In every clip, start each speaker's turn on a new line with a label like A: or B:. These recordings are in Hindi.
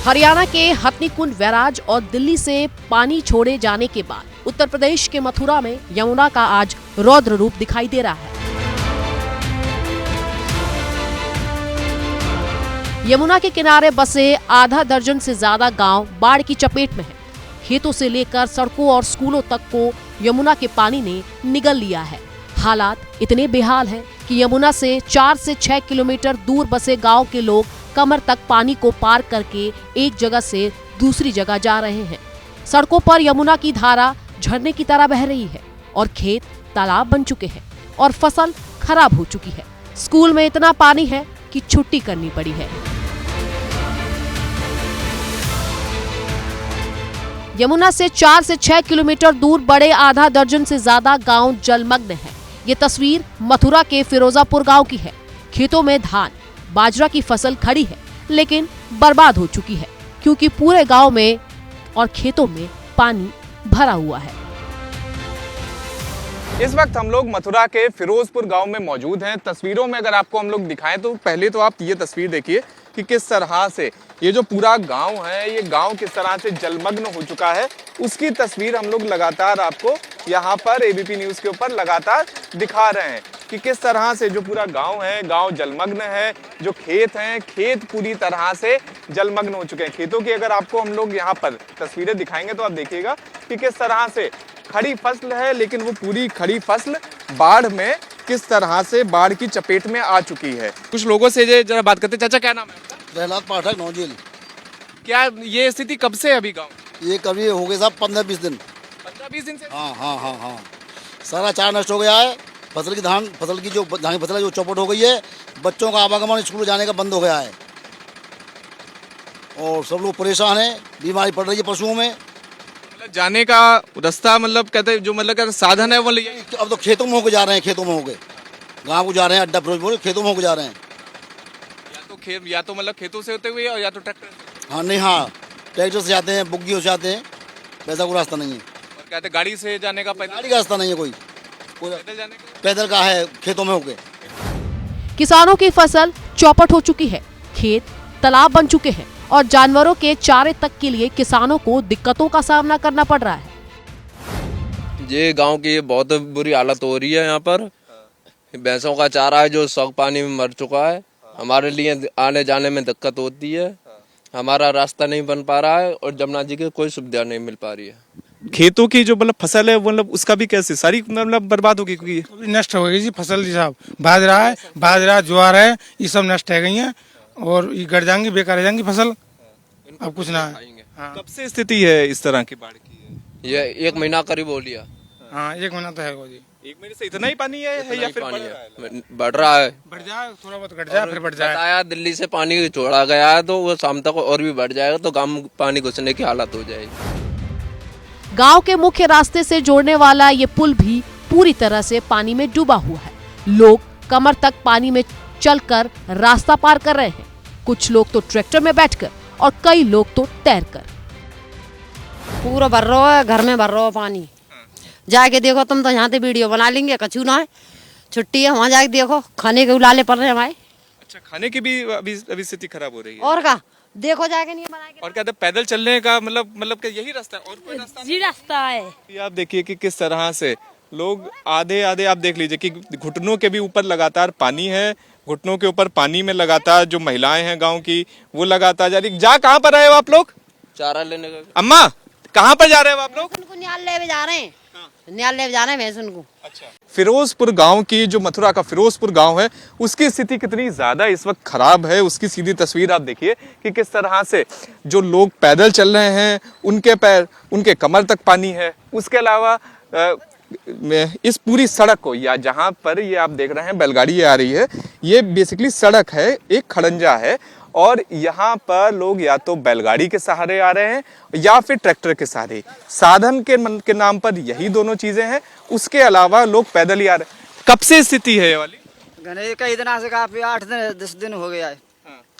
A: हरियाणा के हथनीकुंड बैराज और दिल्ली से पानी छोड़े जाने के बाद उत्तर प्रदेश के मथुरा में यमुना का आज रौद्र रूप दिखाई दे रहा है। यमुना के किनारे बसे आधा दर्जन से ज्यादा गांव बाढ़ की चपेट में है। खेतों से लेकर सड़कों और स्कूलों तक को यमुना के पानी ने निगल लिया है। हालात इतने बेहाल हैं कि यमुना से 4 से 6 किलोमीटर दूर बसे गांव के लोग कमर तक पानी को पार करके एक जगह से दूसरी जगह जा रहे हैं। सड़कों पर यमुना की धारा झरने की तरह बह रही है और खेत तालाब बन चुके हैं और फसल खराब हो चुकी है। स्कूल में इतना पानी है कि छुट्टी करनी पड़ी है। यमुना से 4 से 6 किलोमीटर दूर बड़े आधा दर्जन से ज्यादा गांव जलमग्न हैं। ये तस्वीर मथुरा के फिरोजापुर गांव की है। खेतों में धान बाजरा की फसल खड़ी है लेकिन बर्बाद हो चुकी है क्योंकि पूरे गांव में और खेतों में पानी भरा हुआ है।
B: इस वक्त हम लोग मथुरा के फिरोजपुर गांव में मौजूद हैं। तस्वीरों में अगर आपको हम लोग दिखाएं तो पहले तो आप ये तस्वीर देखिए कि किस तरह से ये जो पूरा गांव है, ये गांव किस तरह से जलमग्न हो चुका है, उसकी तस्वीर हम लोग लगातार आपको यहाँ पर एबीपी न्यूज के ऊपर लगातार दिखा रहे हैं कि किस तरह से जो पूरा गांव है, गांव जलमग्न है। जो खेत हैं, खेत पूरी तरह से जलमग्न हो चुके हैं। खेतों की अगर आपको हम लोग यहाँ पर तस्वीरें दिखाएंगे तो आप देखिएगा कि किस तरह से खड़ी फसल है, लेकिन वो पूरी खड़ी फसल बाढ़ में किस तरह से बाढ़ की चपेट में आ चुकी है। कुछ लोगों से जरा बात करते। चाचा क्या नाम है आपका?
C: प्रहलाद पाठक, नौजेल।
B: क्या ये स्थिति कब से है अभी गाँव?
C: ये कभी हो गए साहब 15-20 दिन।
B: 15-20 दिन से?
C: हाँ। सारा चारा नष्ट हो गया है। फसल की धान फसल है जो चौपट हो गई है। बच्चों का आवागमन स्कूल जाने का बंद हो गया है और सब लोग परेशान हैं। बीमारी पड़ रही है पशुओं में।
B: मतलब जाने का रास्ता मतलब कहते जो मतलब साधन है वो
C: अब तो खेतों में होके जा रहे हैं। खेतों में होके गाँव को जा रहे हैं। अड्डा फिरोजपुर खेतों में होके जा रहे हैं।
B: या तो मतलब खेतों से होते हुए या तो ट्रैक्टर से।
C: हाँ नहीं, हाँ ट्रैक्टर से जाते हैं, बुग्गियों से जाते हैं। वैसा कोई रास्ता नहीं है।
B: और कहते गाड़ी से जाने का
C: गाड़ी का रास्ता नहीं है। कोई पैदल का है खेतों में होके।
A: किसानों की फसल चौपट हो चुकी है। खेत तालाब बन चुके हैं और जानवरों के चारे तक के लिए किसानों को दिक्कतों का सामना करना पड़ रहा है।
D: ये गांव की बहुत बुरी हालत हो रही है। यहाँ पर भैंसों का चारा है जो सौग पानी में मर चुका है। हमारे लिए आने जाने में दिक्कत होती है। हमारा रास्ता नहीं बन पा रहा है और जमुना जी की कोई सुविधा नहीं मिल पा रही है।
B: खेतों की जो मतलब फसल है मतलब उसका भी कैसे सारी मतलब बर्बाद हो गई क्योंकि
E: नष्ट हो गई जी फसल जी साहब। बाजरा ज्वार है, ये सब नष्ट है गई है और ये गड़ जाएंगी, बेकार हो जाएंगी फसल। अब कुछ ना है। हाँ।
B: कब से स्थिति है इस तरह की बाढ़ की?
D: ये 1 महीना करीब हो लिया।
E: हाँ 1 महीना तो है वो जी।
B: 1 महीने से इतना ही पानी है या फिर
D: बढ़ रहा है?
E: बढ़ जाए, थोड़ा बहुत घट जाए फिर बढ़ जाए।
D: बताया दिल्ली से पानी छोड़ा गया है तो वो शाम तक और भी बढ़ जाएगा तो गांव में पानी घुसने की हालत हो जाएगी।
A: गांव के मुख्य रास्ते से जोड़ने वाला ये पुल भी पूरी तरह से पानी में डूबा हुआ है। लोग कमर तक पानी में चलकर रास्ता पार कर रहे हैं। कुछ लोग तो ट्रैक्टर में बैठकर और कई लोग तो तैरकर।
F: पूरा भर रहा है, घर में भर रहा है पानी। जाके देखो तुम तो यहाँ से वीडियो बना लेंगे। कछु ना है, छुट्टी है, वहाँ जाके देखो खाने के उलाले पड़ रहे हैं हमारे।
B: अच्छा, खाने की भी अभी स्थिति खराब हो रही है।
F: और का देखो जाके नहीं बना के।
B: और क्या पैदल चलने का मतलब कि यही रास्ता है और कोई रास्ता नहीं?
F: रास्ता है।
B: ये आप देखिए कि किस तरह से लोग आधे आप देख लीजिए कि घुटनों के भी ऊपर लगातार पानी है। घुटनों के ऊपर पानी में लगातार जो महिलाएं हैं गांव की वो लगातार जा रही। कहाँ पर रहे हो आप लोग?
D: चारा लेने का।
B: अम्मा कहाँ पर जा रहे हो आप लोग?
F: उनको न्यायालय में जा रहे हैं। न्यायालय में जा रहे हैं भैंस उनको।
B: अच्छा, फिरोजपुर गांव की जो मथुरा का फिरोजपुर गांव है उसकी स्थिति कितनी ज्यादा इस वक्त खराब है उसकी सीधी तस्वीर आप देखिए कि किस तरह से जो लोग पैदल चल रहे हैं उनके पैर उनके कमर तक पानी है। उसके अलावा इस पूरी सड़क को या जहां पर ये आप देख रहे हैं बैलगाड़ी आ रही है, ये बेसिकली सड़क है, एक खड़ंजा है और यहाँ पर लोग या तो बैलगाड़ी के सहारे आ रहे हैं या फिर ट्रैक्टर के सहारे। साधन के नाम पर यही दोनों चीजें हैं। उसके अलावा लोग पैदल ही आ रहे हैं। कब से स्थिति है ये वाली?
G: गणेश कई दिनों से काफी 8-10 दिन हो गया है।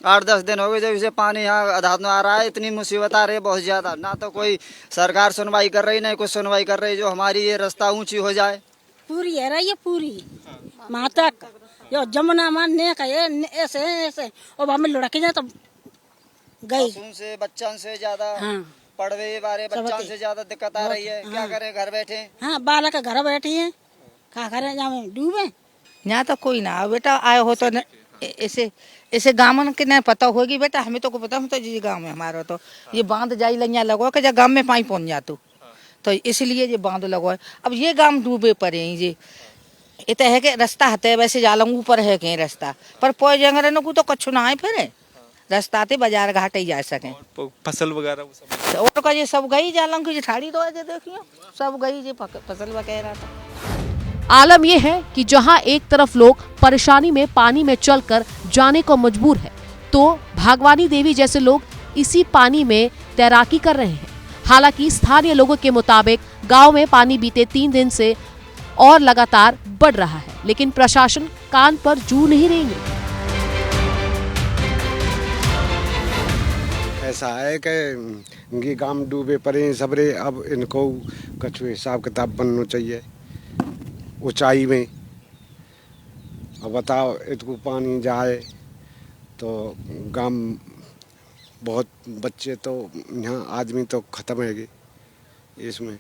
G: 8-10 दिन हो गए जब इसे पानी यहाँ आधार में आ रहा है। इतनी मुसीबत आ रही है बहुत ज्यादा। ना तो कोई सरकार सुनवाई कर रही, नहीं कुछ सुनवाई कर रही जो हमारी ये रास्ता ऊंची हो जाए।
H: पूरी है रही है पूरी वहाँ तक जो जमुना मानने का ये ऐसे और वहाँ में लुढ़क जाए तो गई
G: मासूम से बच्चों से ज्यादा
H: हाँ
G: पढ़वे वाले बच्चों
H: सबके।
G: से ज्यादा दिक्कत आ रही है। क्या करें, घर बैठे।
H: हाँ बालक घर बैठी है, क्या करें, जाओ डूबे।
I: यहाँ तो कोई ना आओ बेटा, आए हो तो ऐसे ऐसे गाँव के नहीं पता होगी बेटा, हमें तो को पता, हम तो जी गाँव में हमारा तो ये बांध जाई लंगिया लगो कि गाँव में पानी पहुँच जातू, तो इसलिए ये बांध लगो है। अब ये गाँव डूबे पड़े हैं जी, इतना है कि रास्ता हते वैसे जालंग ऊपर है कहीं रास्ता पर पोए जंगल को तो कछु ना है, फिर रास्ता ते बाजार घाट ही जा सके।
B: फसल वगैरह वो सब
I: और का ये सब गई जालंग की ठाड़ी तो है, देखियो सब गई जी फसल वगैरह तो।
A: आलम यह है कि जहां एक तरफ लोग परेशानी में पानी में चलकर जाने को मजबूर है, तो भागवानी देवी जैसे लोग इसी पानी में तैराकी कर रहे हैं। हालांकि स्थानीय लोगों के मुताबिक गांव में पानी बीते 3 दिन से और लगातार बढ़ रहा है, लेकिन प्रशासन कान पर जू नहीं रहेंगे।
J: ऐसा है कि ये गांव डूबे पड़े हैं सबरे, अब इनको कछु हिसाब किताब बनना चाहिए ऊंचाई में। अब बताओ इनको पानी जाए तो गांव बहुत बच्चे तो यहाँ आदमी तो खत्म है इसमें।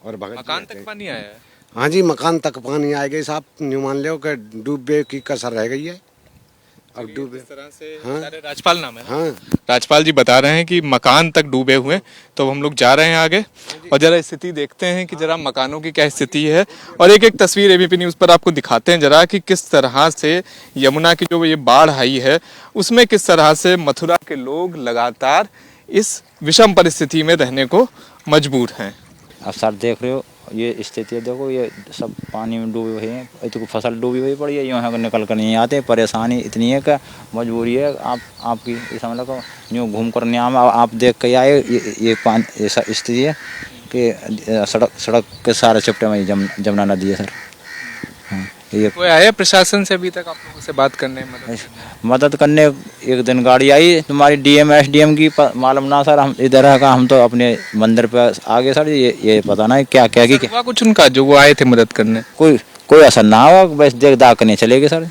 J: और
B: मकान तक पानी आया है?
J: हाँ जी, मकान तक पानी आ गई साहब, न्यू मान लो कि डूबे की कसर रह गई है। अब डूबे
B: इस तरह से
J: हाँ।
B: राजपाल नाम है।
J: हाँ,
B: राजपाल जी बता रहे हैं कि मकान तक डूबे हुए, तो हम लोग जा रहे हैं आगे और जरा स्थिति देखते हैं कि जरा मकानों की क्या स्थिति है, और एक एक तस्वीर एबीपी न्यूज़ पर आपको दिखाते हैं जरा कि किस तरह से यमुना की जो ये बाढ़ आई है उसमें किस तरह से मथुरा के लोग लगातार इस विषम परिस्थिति में रहने को मजबूर हैं।
K: अब सर देख रहे हो ये स्थिति है, देखो ये सब पानी में डूबे हुए हैं, इतनी फसल डूबी हुई पड़ी है, यहाँ निकल कर नहीं आते। परेशानी इतनी है कि मजबूरी है आपकी इस हमला को यूँ घूम कर नहीं आम आप देख के आए। ये पानी ऐसा स्थिति है कि सड़क के सारे चिपटे में जमुना नदी है सर। हाँ, ये
B: कोई आया प्रशासन से अभी तक आप लोगों से बात करने में
K: मदद करने? एक दिन गाड़ी आई तुम्हारी डीएम एसडीएम की, मालूम ना सर, हम इधर है का हम तो अपने मंदिर पे आगे सर, ये पता नहीं क्या क्या की
B: हुआ कुछ उनका जो वो आए थे मदद करने?
K: कोई असर ना हो, बस देख दाख करने चलेगी सर।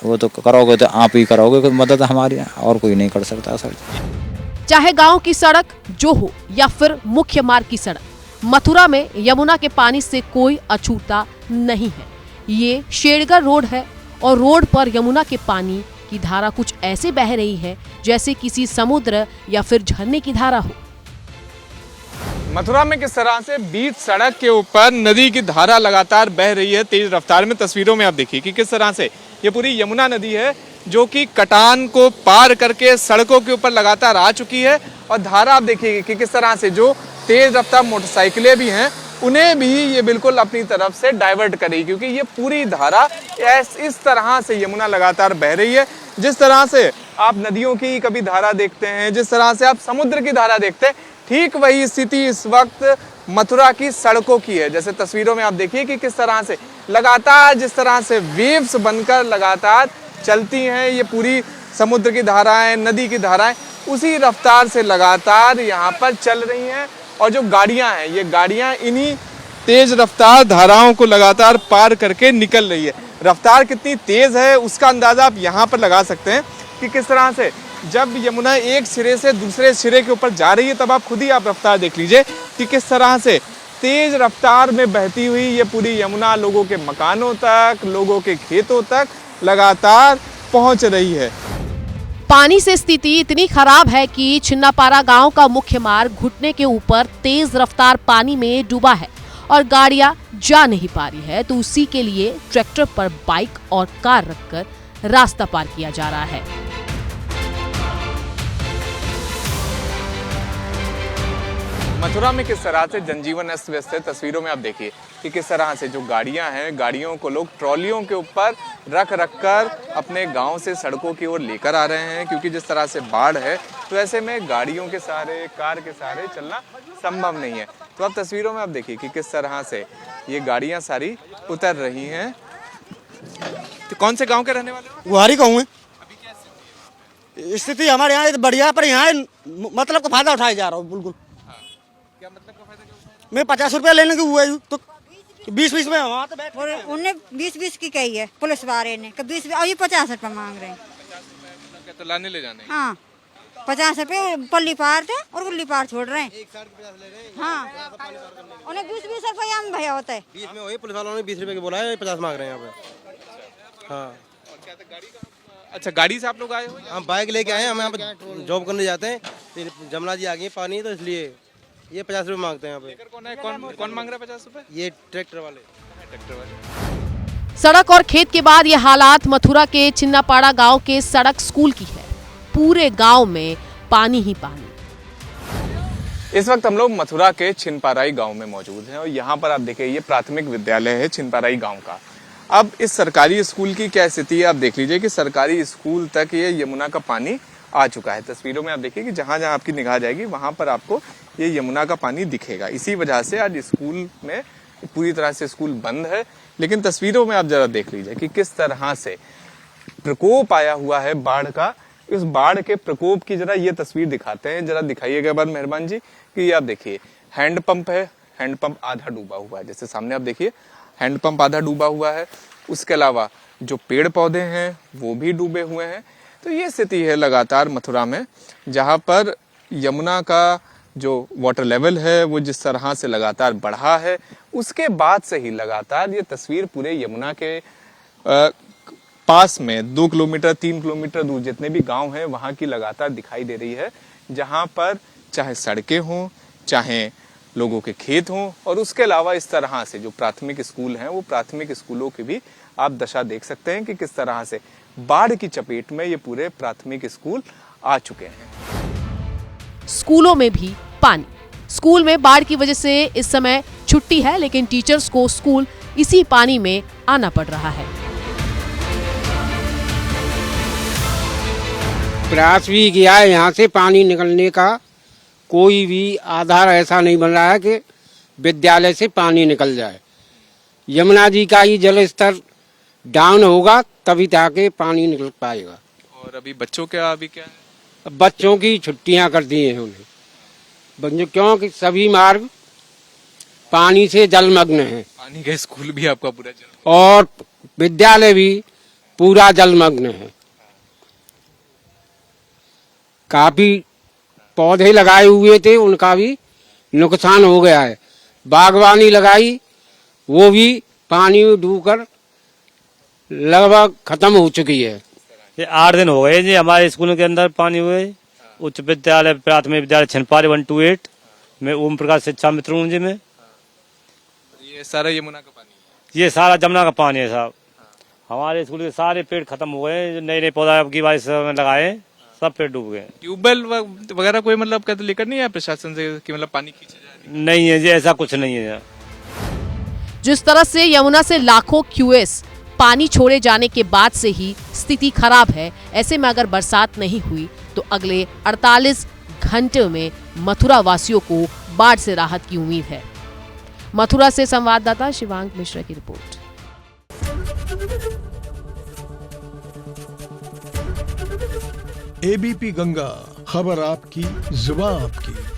K: वो तो करोगे तो आप ही करोगे मदद हमारी, और कोई नहीं कर सकता सर।
A: चाहे गांव की सड़क जो हो या फिर मुख्य मार्ग की सड़क, मथुरा में यमुना के पानी से कोई अछूता नहीं है। ये शेरगढ़ रोड है और रोड पर यमुना के पानी की धारा कुछ ऐसे बह रही है जैसे किसी समुद्र या फिर झरने की धारा हो।
B: मथुरा में किस तरह से बीच सड़क के ऊपर नदी की धारा लगातार बह रही है तेज रफ्तार में। तस्वीरों में आप देखिए कि किस तरह से ये पूरी यमुना नदी है जो कि कटान को पार करके सड़कों के ऊपर लगातार आ चुकी है, और धारा आप देखिए कि किस तरह से जो तेज रफ्तार मोटरसाइकिलें भी हैं उन्हें भी ये बिल्कुल अपनी तरफ से डाइवर्ट करेगी, क्योंकि ये पूरी धारा इस तरह से यमुना लगातार बह रही है। जिस तरह से आप नदियों की कभी धारा देखते हैं, जिस तरह से आप समुद्र की धारा देखते हैं, ठीक वही स्थिति इस वक्त मथुरा की सड़कों की है। जैसे तस्वीरों में आप देखिए कि किस तरह से लगातार जिस तरह से वेव्स बनकर लगातार चलती हैं ये पूरी समुद्र की धाराएं, नदी की धाराएं उसी रफ्तार से लगातार यहाँ पर चल रही हैं। और जो गाड़ियां हैं, ये गाड़ियां इन्हीं तेज रफ्तार धाराओं को लगातार पार करके निकल रही है। रफ्तार कितनी तेज है उसका अंदाजा आप यहाँ पर लगा सकते हैं कि किस तरह से जब यमुना एक सिरे से दूसरे सिरे के ऊपर जा रही है, तब आप खुद ही आप रफ्तार देख लीजिए कि किस तरह से तेज रफ्तार में बहती हुई ये पूरी यमुना लोगों के मकानों तक, लोगों के खेतों तक लगातार पहुंच रही है।
A: पानी से स्थिति इतनी खराब है कि छिन्नापारा गांव का मुख्य मार्ग घुटने के ऊपर तेज रफ्तार पानी में डूबा है और गाड़ियां जा नहीं पा रही है, तो उसी के लिए ट्रैक्टर पर बाइक और कार रखकर रास्ता पार किया जा रहा है।
B: मथुरा में किस तरह से जनजीवन अस्त व्यस्त है। तस्वीरों में आप देखिए कि किस तरह से जो गाड़ियां हैं, गाड़ियों को लोग ट्रॉलियों के ऊपर रख कर अपने गांव से सड़कों की ओर लेकर आ रहे हैं, क्योंकि जिस तरह से बाढ़ है तो ऐसे में गाड़ियों के सहारे, कार के सहारे चलना संभव नहीं है। तो अब तस्वीरों में आप देखिए कि किस तरह से ये गाड़ियां सारी उतर रही हैं। तो कौन से गाँव के रहने वाले हो?
C: गुहारी कहूँ स्थिति हमारे यहाँ बढ़िया, पर यहाँ मतलब का फायदा उठाया जा रहा हूँ बिल्कुल।
B: क्या मतलब का फायदा क्या?
C: मैं 50 रुपया लेने की हुआ तो 20-20 में वहाँ तो बैठ
H: उन्हें 20-20 की कही है पुलिस वाले ने, 20 अभी 50 रुपया मांग रहे हैं।
B: तो लाने ले जाने
H: हाँ 50 रुपये पल्ली पार थे और गुल्ली पार छोड़ रहे हैं। एक साइड के 50 ले रहे हैं। हाँ उन्हें 20-20 रुपया में भैया होता है।
L: बीच में वही पुलिस वालों ने 20 रुपए की बोला है, 50 मांग रहे हैं यहाँ पे। हाँ
B: अच्छा, गाड़ी से आप लोग आए हो?
L: हम बाइक लेके आए हैं, हम यहाँ पे जॉब करने जाते हैं। जमुना जी आ गई पानी, तो इसलिए ये 50 रुपए मांगते हैं यहाँ पे।
B: कौन है, कौन मांग रहा है 50 रुपए?
L: ये ट्रैक्टर वाले।
A: सड़क और खेत के बाद ये हालात मथुरा के छिन्नापाड़ा गांव के सड़क स्कूल की है। पूरे गांव में पानी ही पानी।
B: इस वक्त हम लोग मथुरा के छिनपाराई गांव में मौजूद हैं और यहाँ पर आप देखिए ये प्राथमिक विद्यालय है छिनपाराई गांव का। अब इस सरकारी स्कूल की क्या स्थिति है आप देख लीजिए कि सरकारी स्कूल तक ये यमुना का पानी आ चुका है। तस्वीरों में आप देखिए कि जहां जहां आपकी निगाह जाएगी वहां पर आपको ये यमुना का पानी दिखेगा। इसी वजह से आज स्कूल में पूरी तरह से स्कूल बंद है। लेकिन तस्वीरों में आप जरा देख लीजिए कि किस तरह से प्रकोप आया हुआ है बाढ़ का। इस बाढ़ के प्रकोप की जरा ये तस्वीर दिखाते हैं, जरा दिखाइएगा बार मेहरबान जी कि ये आप देखिए हैंडपंप है, हैंडपंप आधा डूबा हुआ है। जैसे सामने आप देखिए हैंडपंप आधा डूबा हुआ है। उसके अलावा जो पेड़ पौधे हैं वो भी डूबे हुए हैं। तो ये स्थिति है लगातार मथुरा में, जहां पर यमुना का जो वाटर लेवल है वो जिस तरह से लगातार बढ़ा है, उसके बाद से ही लगातार ये तस्वीर पूरे यमुना के पास में 2 किलोमीटर 3 किलोमीटर दूर जितने भी गांव हैं वहां की लगातार दिखाई दे रही है, जहां पर चाहे सड़कें हों, चाहे लोगों के खेत हों, और उसके अलावा इस तरह से जो प्राथमिक स्कूल हैं वो प्राथमिक स्कूलों की भी आप दशा देख सकते हैं कि किस तरह से बाढ़ की चपेट में ये पूरे प्राथमिक स्कूल आ चुके हैं।
A: स्कूलों में भी पानी। स्कूल में बाढ़ की वजह से इस समय छुट्टी है, लेकिन टीचर्स को स्कूल इसी पानी में आना पड़ रहा है।
E: प्रयास भी किया है यहाँ से पानी निकलने का, कोई भी आधार ऐसा नहीं बन रहा है कि विद्यालय से पानी निकल जाए। यमुना जी का ही जल स्तर डाउन होगा तभी जाके पानी निकल पाएगा।
B: और अभी बच्चों का अभी क्या है?
E: बच्चों की छुट्टियां कर दी हैं उन्हें, क्योंकि सभी मार्ग पानी से जलमग्न हैं।
B: पानी का स्कूल भी आपका पूरा जल
E: और विद्यालय भी पूरा जलमग्न है। काफी पौधे लगाए हुए थे, उनका भी नुकसान हो गया है। बागवानी लगाई वो भी पानी में डूबकर लगभग खत्म हो चुकी है।
M: ये 8 दिन हो गए जी हमारे स्कूल के अंदर पानी हुए। उच्च विद्यालय प्राथमिक विद्यालय छिनपारे 128 में ओम प्रकाश शिक्षा मित्र हूँ जी मैं।
B: ये सारा यमुना का पानी है?
M: ये सारा जमुना का पानी है साहब। हमारे स्कूल के सारे पेड़ खत्म हो गए, नए नए पौधा की बारिश में लगाए, सब पेड़ डूब गए।
B: ट्यूबवेल वगैरह कोई मतलब कहते लेकर नहीं है प्रशासन से कि मतलब पानी खींचा जाए?
M: नहीं है जी, ऐसा कुछ नहीं है।
A: जिस तरह से यमुना से लाखों क्यूएस पानी छोड़े जाने के बाद से ही स्थिति खराब है, ऐसे में अगर बरसात नहीं हुई तो अगले 48 घंटे में मथुरा वासियों को बाढ़ से राहत की उम्मीद है। मथुरा से संवाददाता शिवांक मिश्रा की रिपोर्ट।
N: एबीपी गंगा, खबर आपकी, जुबान आपकी।